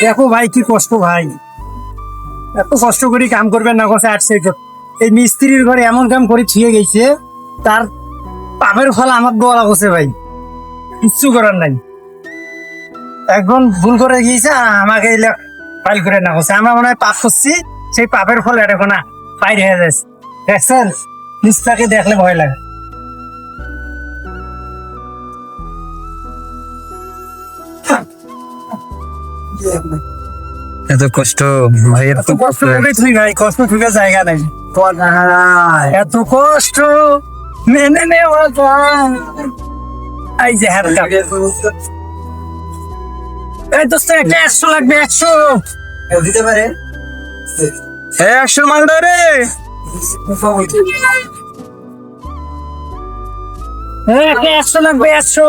দেখো ভাই কি কষ্ট ভাই, এত কষ্ট করে কাম করবেন না কথা আসছে। এই মিস্ত্রির ঘরে এমন কাম করে ছুঁয়ে গেছে, তার পাপের ফল আমার দোয়া লাগছে ভাই, কিচ্ছু করার নাই। এখন ভুল করে গিয়েছে আর আমাকে ফাইল করে না করছে, আমরা মনে হয় পাপ করছি, সেই পাপের ফল এটা না ফাইল হয়ে যাচ্ছে। দেখছেন, নিচটাকে দেখলে ভয় লাগে। এত কষ্ট ভাই, এত কষ্ট করে তুই ভাই, কষ্ট থেকে জায়গা নেই, এত কষ্ট মেনে নেওয়া যায়। এই যে হাত কাপ, এই দোস্ত একটা 100 লাগবে, 100 দিতে পারে। 100 মাল রে, 100 লাগবে, 100।